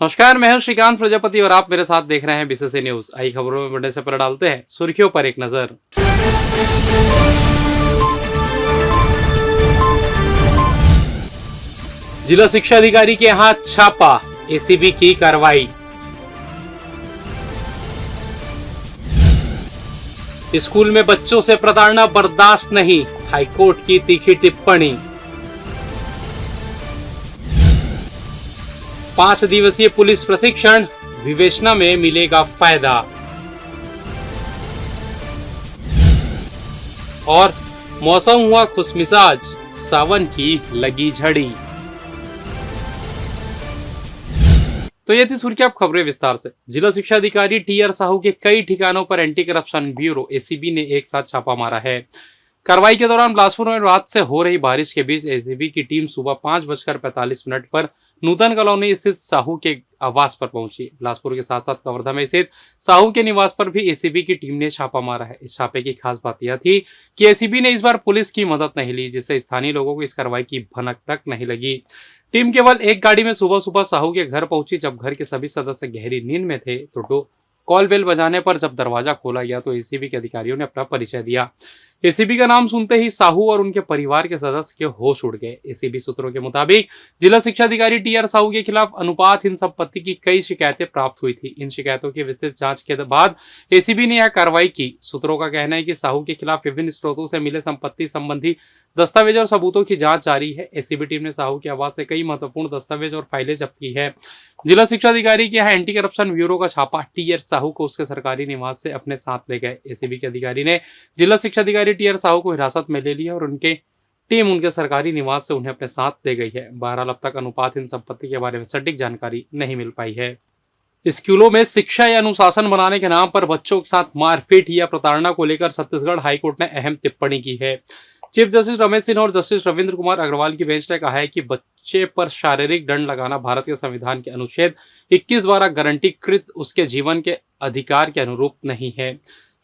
नमस्कार, मैं हूं श्रीकांत प्रजापति और आप मेरे साथ देख रहे हैं बीसीसी न्यूज। आई खबरों में बढ़ने से पहले डालते हैं सुर्खियों पर एक नजर। जिला शिक्षा अधिकारी के यहां छापा, एसीबी की कार्रवाई। स्कूल में बच्चों से प्रताड़ना बर्दाश्त नहीं, हाईकोर्ट की तीखी टिप्पणी। 5 दिवसीय पुलिस प्रशिक्षण, विवेचना में मिलेगा फायदा। और मौसम हुआ खुशमिजाज, सावन की लगी झड़ी। तो ये थी सुर्खियां, अब खबरें विस्तार से। जिला शिक्षा अधिकारी टीआर साहू के कई ठिकानों पर एंटी करप्शन ब्यूरो एसीबी ने एक साथ छापा मारा है। कार्रवाई के दौरान बिलासपुर में रात से हो रही बारिश के बीच एसीबी की टीम सुबह 5:45 पर नूतन कॉलोनी स्थित साहू के आवास पर पहुंची। बिलासपुर के साथ साथ कवर्धा में स्थित साहू के निवास पर भी एसीबी की टीम ने छापा मारा है। इस छापे की खास बात यह थी कि एसीबी ने इस बार पुलिस की मदद नहीं ली, जिससे स्थानीय लोगों को इस कार्रवाई की भनक तक नहीं लगी। टीम केवल एक गाड़ी में सुबह सुबह साहू के घर पहुंची। जब घर के सभी सदस्य गहरी नींद में थे तो कॉल बेल बजाने पर जब दरवाजा खोला गया तो एसीबी के अधिकारियों ने अपना परिचय दिया। एसीबी का नाम सुनते ही साहू और उनके परिवार के सदस्य के होश उड़ गए। एसीबी सूत्रों के मुताबिक जिला शिक्षा अधिकारी टीआर साहू के खिलाफ अनुपातहीन संपत्ति की कई शिकायतें प्राप्त हुई थी। इन शिकायतों की विस्तृत जांच के बाद एसीबी ने यह कार्रवाई की। सूत्रों का कहना है कि साहू के खिलाफ विभिन्न स्रोतों से मिले संपत्ति संबंधी दस्तावेज और सबूतों की जांच जारी है। एसीबी टीम ने साहू के आवास से कई महत्वपूर्ण दस्तावेज और फाइलें जब्त की है। जिला शिक्षा अधिकारी के यहाँ एंटी करप्शन ब्यूरो का छापा टीआर साहू को उसके सरकारी निवास से अपने साथ ले गए। एसीबी के अधिकारी ने जिला शिक्षा अधिकारी टीआर साहू को हिरासत में ले लिया और उनके टीम उनके सरकारी निवास से उन्हें अपने साथ ले गई है। बहरहाल अब तक अनुपातहीन संपत्ति के बारे में सटीक जानकारी नहीं मिल पाई है। स्कूलों में शिक्षा या अनुशासन बनाने के नाम पर बच्चों के साथ मारपीट या प्रताड़ना को लेकर छत्तीसगढ़ हाईकोर्ट ने अहम टिप्पणी की है। चीफ जस्टिस रमेश सिन्हा और जस्टिस रविंद्र कुमार अग्रवाल की बेंच ने कहा है कि बच्चे पर शारीरिक दंड लगाना भारत के संविधान के अनुच्छेद 21 द्वारा गारंटीकृत उसके जीवन के अधिकार के अनुरूप नहीं है।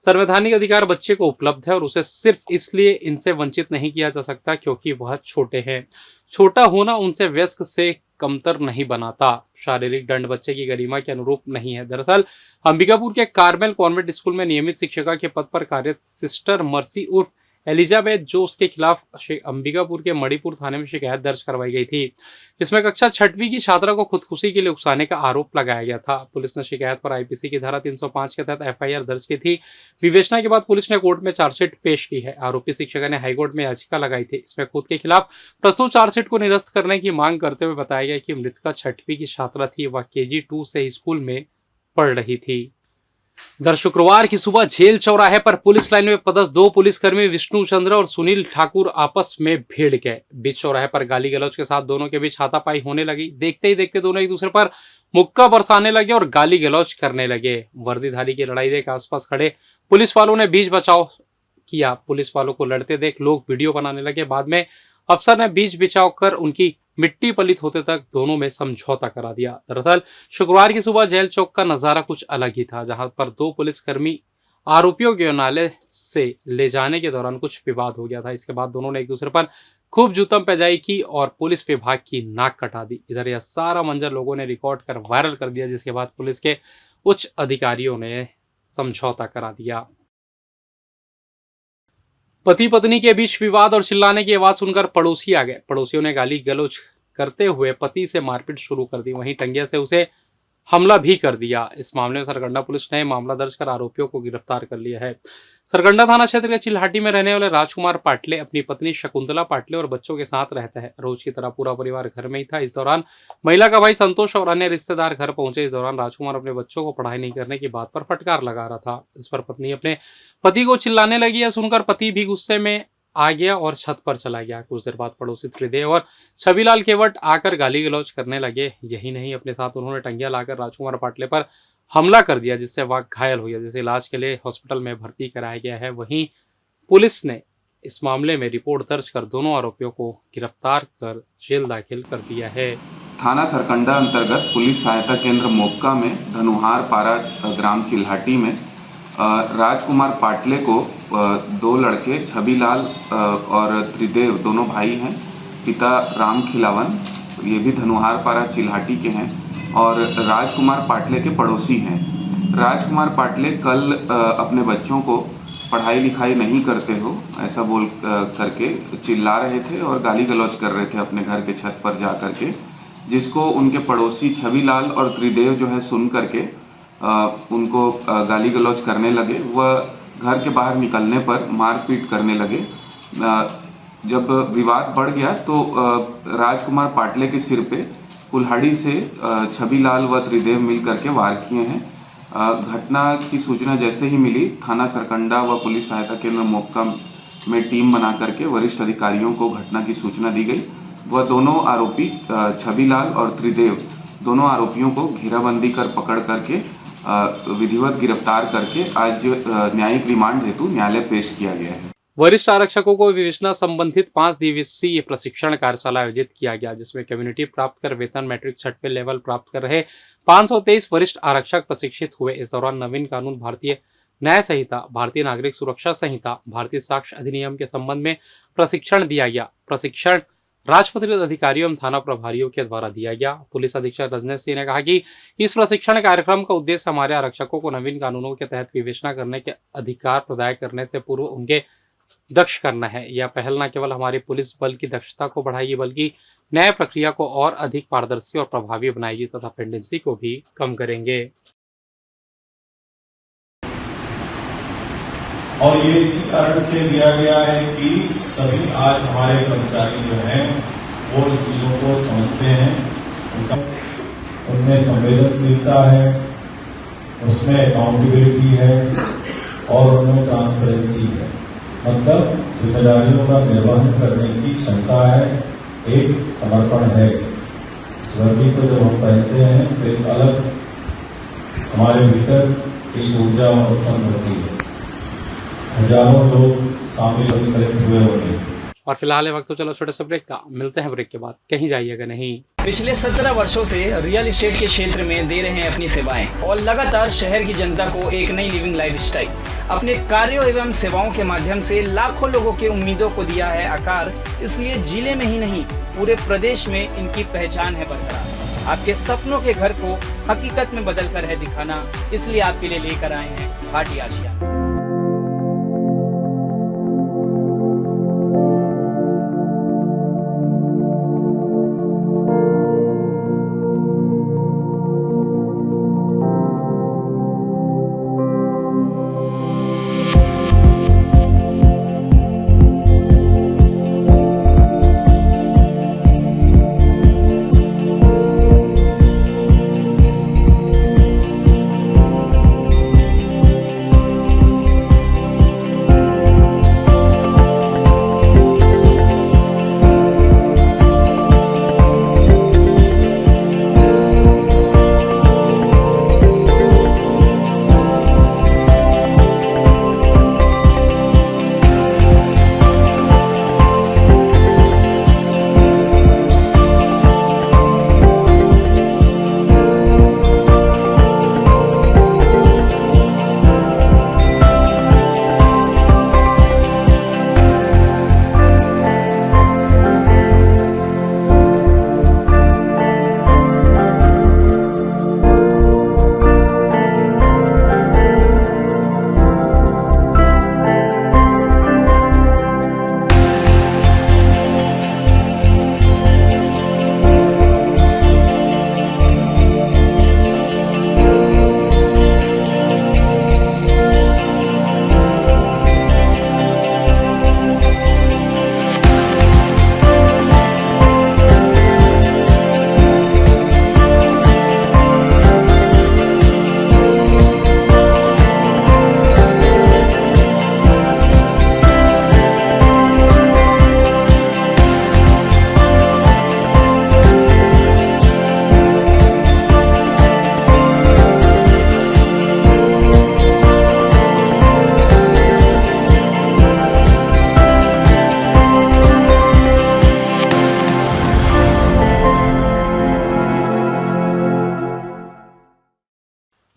संवैधानिक अधिकार बच्चे को उपलब्ध है और उसे सिर्फ इसलिए इनसे वंचित नहीं किया जा सकता क्योंकि वह छोटे हैं। छोटा होना उनसे वयस्क से कमतर नहीं बनाता। शारीरिक दंड बच्चे की गरिमा के अनुरूप नहीं है। दरअसल अंबिकापुर के कार्मेल कॉन्वेंट स्कूल में नियमित शिक्षिका के पद पर कार्यरत सिस्टर मर्सी उर्फ एलिजाबेथ जोस के खिलाफ अंबिकापुर के मणिपुर थाने में शिकायत दर्ज करवाई गई थी। इसमें कक्षा 6वीं की छात्रा को खुदकुशी के लिए उकसाने का आरोप लगाया गया था। पुलिस ने शिकायत पर आईपीसी की धारा 305 के तहत एफआईआर दर्ज की थी। विवेचना के बाद पुलिस ने कोर्ट में चार्जशीट पेश की है। आरोपी शिक्षिका ने हाईकोर्ट में याचिका लगाई थी। इसमें खुद के खिलाफ प्रस्तुत चार्जशीट को निरस्त करने की मांग करते हुए बताया गया कि मृतका 6वीं की छात्रा थी। वह KG 2 से स्कूल में पढ़ रही थी। दर शुक्रवार की सुबह झेल चौराहे पर पुलिस लाइन में पदस्थ 2 पुलिसकर्मी विष्णु चंद्र और सुनील ठाकुर आपस में भिड़ गए। बीच चौराहे पर गाली गलौज के साथ दोनों के बीच हाथापाई होने लगी। देखते ही देखते दोनों एक दूसरे पर मुक्का बरसाने लगे और गाली गलौज करने लगे। वर्दीधारी की लड़ाई देख आसपास खड़े पुलिस वालों ने बीच बचाव किया। पुलिस वालों को लड़ते देख लोग वीडियो बनाने लगे। बाद में अफसर ने बीच बिछाव कर उनकी मिट्टी पलित होते तक दोनों में समझौता करा दिया। दरअसल शुक्रवार की सुबह जेल चौक का नजारा कुछ अलग ही था, जहां पर 2 पुलिसकर्मी आरोपियों के नाले से ले जाने के दौरान कुछ विवाद हो गया था। इसके बाद दोनों ने एक दूसरे पर खूब जूतम पेजाई की और पुलिस विभाग की नाक कटा दी। इधर यह सारा मंजर लोगों ने रिकॉर्ड कर वायरल कर दिया, जिसके बाद पुलिस के उच्च अधिकारियों ने समझौता करा दिया। पति पत्नी के बीच विवाद और चिल्लाने की आवाज सुनकर पड़ोसी आ गए। पड़ोसियों ने गाली गलौज करते हुए पति से मारपीट शुरू कर दी। वहीं टंगिया से उसे हमला भी कर दिया। इस मामले में सरगंडा पुलिस ने मामला दर्ज कर आरोपियों को गिरफ्तार कर लिया है। सरगंडा थाना क्षेत्र के चिल्हाटी में रहने वाले राजकुमार पाटले अपनी पत्नी शकुंतला पाटले और बच्चों के साथ रहते हैं। रोज की तरह पूरा परिवार घर में ही था। इस दौरान महिला का भाई संतोष और अन्य रिश्तेदार घर पहुंचे। इस दौरान राजकुमार अपने बच्चों को पढ़ाई नहीं करने की बात पर फटकार लगा रहा था। इस पर पत्नी अपने पति को चिल्लाने लगी। यह सुनकर पति भी गुस्से में आ गया और छत पर चला गया। कुछ देर बाद पड़ोसी त्रिदेव और छविलाल केवट आकर गाली गलौज करने लगे। यही नहीं, अपने साथ उन्होंने टंगिया लाकर राजकुमार पाटले पर हमला कर दिया, जिससे वह घायल हो गया, जिसे इलाज के लिए हॉस्पिटल में भर्ती कराया गया है। वहीं पुलिस ने इस मामले में रिपोर्ट दर्ज कर दोनों आरोपियों को गिरफ्तार कर जेल दाखिल कर दिया है। थाना सरकंडा अंतर्गत पुलिस सहायता केंद्र मोक्का में धनुहार पारा ग्राम चिल्हाटी में राजकुमार पाटले को 2 लड़के छविलाल और त्रिदेव दोनों भाई हैं, पिता राम खिलावन, ये भी धनुहार पारा चिल्हाटी के हैं, और राजकुमार पाटले के पड़ोसी हैं। राजकुमार पाटले कल अपने बच्चों को पढ़ाई लिखाई नहीं करते हो ऐसा बोल करके चिल्ला रहे थे और गाली गलौज कर रहे थे अपने घर के छत पर जा करके, जिसको उनके पड़ोसी छविलाल और त्रिदेव जो है सुन करके उनको गाली गलौज करने लगे। वह घर के बाहर निकलने पर मारपीट करने लगे। जब विवाद बढ़ गया तो राजकुमार पाटले के सिर पे कुल्हाड़ी से छविलाल व त्रिदेव मिल करके वार किए हैं। घटना की सूचना जैसे ही मिली, थाना सरकंडा व पुलिस सहायता केंद्र मोक्का में टीम बना करके वरिष्ठ अधिकारियों को घटना की सूचना दी गई। वह दोनों आरोपी छविलाल और त्रिदेव दोनों आरोपियों को घेराबंदी कर पकड़ करके विधिवत गिरफ्तार करके आज न्यायिक रिमांड हेतु न्यायालय पेश किया गया है। वरिष्ठ आरक्षकों को विवेचना संबंधित 5 दिवसीय प्रशिक्षण कार्यशाला आयोजित किया गया, जिसमें कम्युनिटी प्राप्त कर वेतन मैट्रिक 6वें लेवल प्राप्त कर रहे 523 वरिष्ठ आरक्षक प्रशिक्षित हुए। इस दौरान नवीन कानून, भारतीय न्याय संहिता, भारतीय नागरिक सुरक्षा संहिता, भारतीय साक्ष्य अधिनियम के संबंध में प्रशिक्षण दिया गया। प्रशिक्षण राजपत्रित अधिकारियों एवं थाना प्रभारियों के द्वारा दिया गया। पुलिस अधीक्षक रजनेश सिंह ने कहा कि इस प्रशिक्षण कार्यक्रम का उद्देश्य हमारे आरक्षकों को नवीन कानूनों के तहत विवेचना करने के अधिकार प्रदान करने से पूर्व उनके दक्ष करना है। यह पहल न केवल हमारे पुलिस बल की दक्षता को बढ़ाएगी, बल्कि न्याय प्रक्रिया को और अधिक पारदर्शी और प्रभावी बनाएगी तथा पेंडेंसी को भी कम करेंगे। और ये इसी कारण से दिया गया है कि सभी आज हमारे कर्मचारी जो हैं वो इन चीजों को समझते हैं, उनमें संवेदनशीलता है, उसमें अकाउंटेबिलिटी है और उनमें ट्रांसपेरेंसी है। मतलब जिम्मेदारियों का निर्वहन करने की क्षमता है, एक समर्पण है। वर्दी को जब हम पहनते हैं तो एक अलग हमारे भीतर एक ऊर्जा उत्पन्न होती है। हजारों लोग शामिल सेलेक्ट हुए होंगे। और फिलहाल वक्त तो चलो छोटे से ब्रेक का, मिलते हैं ब्रेक के बाद, कहीं जाइएगा नहीं। पिछले 17 वर्षों से रियल एस्टेट के क्षेत्र में दे रहे हैं अपनी सेवाएं और लगातार शहर की जनता को एक नई लिविंग लाइफस्टाइल। अपने कार्यों एवं सेवाओं के माध्यम से लाखों लोगों की उम्मीदों को दिया है आकार। इसलिए जिले में ही नहीं पूरे प्रदेश में इनकी पहचान है बरकरार। आपके सपनों के घर को हकीकत में बदल कर है दिखाना, इसलिए आपके लिए लेकर आए हैं भाटी आशिया।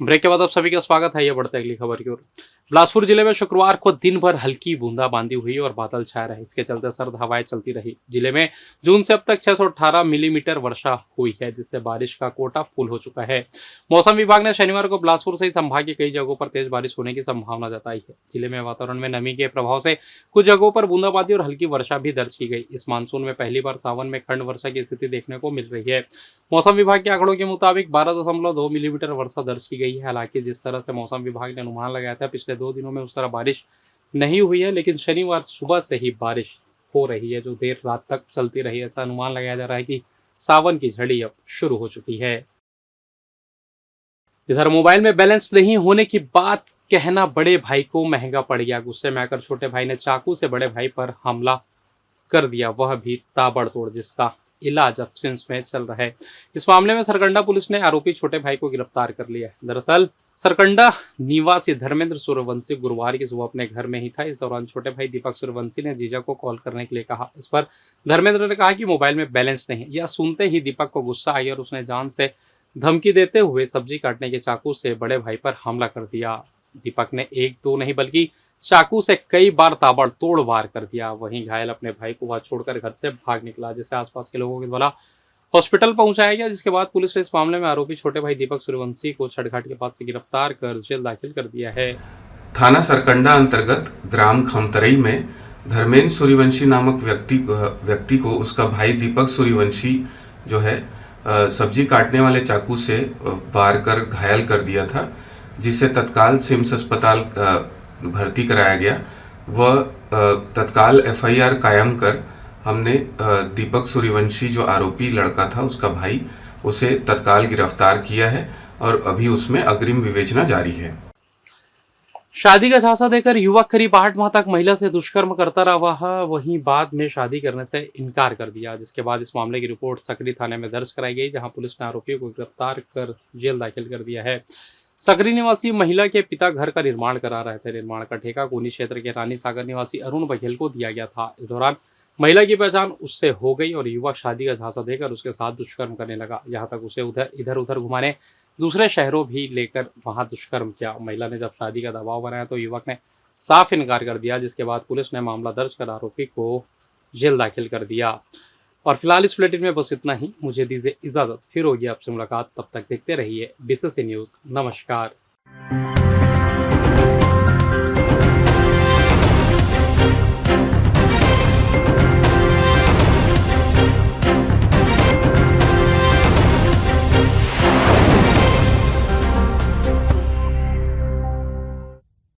ब्रेक के बाद आप सभी का स्वागत है। ये बढ़ते हैं अगली खबर की ओर। बिलासपुर जिले में शुक्रवार को दिन भर हल्की बूंदाबांदी हुई और बादल छाए रहे। इसके चलते सर्द हवाएं चलती रही। जिले में जून से अब तक 618 मिलीमीटर वर्षा हुई है, जिससे बारिश का कोटा फुल हो चुका है। मौसम विभाग ने शनिवार को बिलासपुर सहित संभाग के कई जगहों पर तेज बारिश होने की संभावना जताई है। जिले में वातावरण में नमी के प्रभाव से कुछ जगहों पर बूंदाबांदी और हल्की वर्षा भी दर्ज की गई। इस मानसून में पहली बार सावन में खंड वर्षा की स्थिति देखने को मिल रही है। मौसम विभाग के आंकड़ों के मुताबिक 12.2 मिलीमीटर वर्षा दर्ज की गई है। हालांकि जिस तरह से मौसम विभाग ने अनुमान लगाया था पिछले 2 दिनों में उस तरह बारिश नहीं हुई है, लेकिन शनिवार सुबह से ही बारिश हो रही है, जो देर रात तक चलती रही। ऐसा अनुमान लगाया जा रहा है कि सावन की झड़ी अब शुरू हो चुकी है। इधर मोबाइल में बैलेंस नहीं होने की बात कहना बड़े भाई को महंगा पड़ गया। गुस्से में आकर छोटे भाई ने चाकू से बड़े भाई पर हमला कर दिया, वह भी ताबड़तोड़, जिसका इलाज अब सिम्स में चल रहा है। इस मामले में सरकंडा पुलिस ने आरोपी छोटे भाई को गिरफ्तार कर लिया है। दरअसल सरकंडा निवासी धर्मेंद्र सूर्यवंशी गुरुवार की सुबह अपने घर में ही था। इस दौरान छोटे भाई दीपक सूर्यवंशी ने जीजा को कॉल करने के लिए कहा। इस पर धर्मेंद्र ने कहा कि मोबाइल में बैलेंस नहीं है। यह सुनते ही दीपक को गुस्सा आई और उसने जान से धमकी देते हुए सब्जी काटने के चाकू से बड़े भाई पर हमला कर दिया। दीपक ने 1-2 नहीं बल्कि चाकू से कई बार ताबड़तोड़ वार कर दिया। वहीं घायल अपने भाई को वहां छोड़कर घर से भाग निकला, जिसे आसपास के लोगों के द्वारा हॉस्पिटल पहुंचाया गया, जिसके बाद पुलिस ने इस मामले में आरोपी छोटे भाई दीपक सूर्यवंशी को छठघाट के पास से गिरफ्तार कर जेल दाखिल कर दिया है। थाना सरकंडा अंतर्गत ग्राम खमतरई में धर्मेंद्र सूर्यवंशी नामक व्यक्ति को उसका भाई दीपक सूर्यवंशी जो है सब्जी काटने वाले चाकू से वार कर घायल कर दिया था, जिसे तत्काल सिम्स अस्पताल भर्ती कराया गया। वह तत्काल FIR कायम कर हमने दीपक सूर्यवंशी जो आरोपी लड़का था उसका भाई, उसे तत्काल गिरफ्तार किया है और अभी उसमें अग्रिम विवेचना जारी है। शादी का झांसा देकर युवक करीब 8 माह तक महिला से दुष्कर्म करता रहा, वहीं बाद में शादी करने से इनकार कर दिया, जिसके बाद इस मामले की रिपोर्ट सकरी थाने में दर्ज कराई गई, जहां पुलिस ने आरोपियों को गिरफ्तार कर जेल दाखिल कर दिया है। सकरी निवासी महिला के पिता घर का निर्माण करा रहे थे। निर्माण का ठेका कोनी क्षेत्र के रानी सागर निवासी अरुण बघेल को दिया गया था। इस दौरान महिला की पहचान उससे हो गई और युवक शादी का झांसा देकर उसके साथ दुष्कर्म करने लगा। यहाँ तक उसे इधर उधर घुमाने दूसरे शहरों भी लेकर वहां दुष्कर्म किया। महिला ने जब शादी का दबाव बनाया तो युवक ने साफ इनकार कर दिया, जिसके बाद पुलिस ने मामला दर्ज कर आरोपी को जेल दाखिल कर दिया। और फिलहाल इस बुलेटिन में बस इतना ही। मुझे दीजिए इजाजत, फिर होगी आपसे मुलाकात। तब तक देखते रहिए BCC न्यूज़। नमस्कार।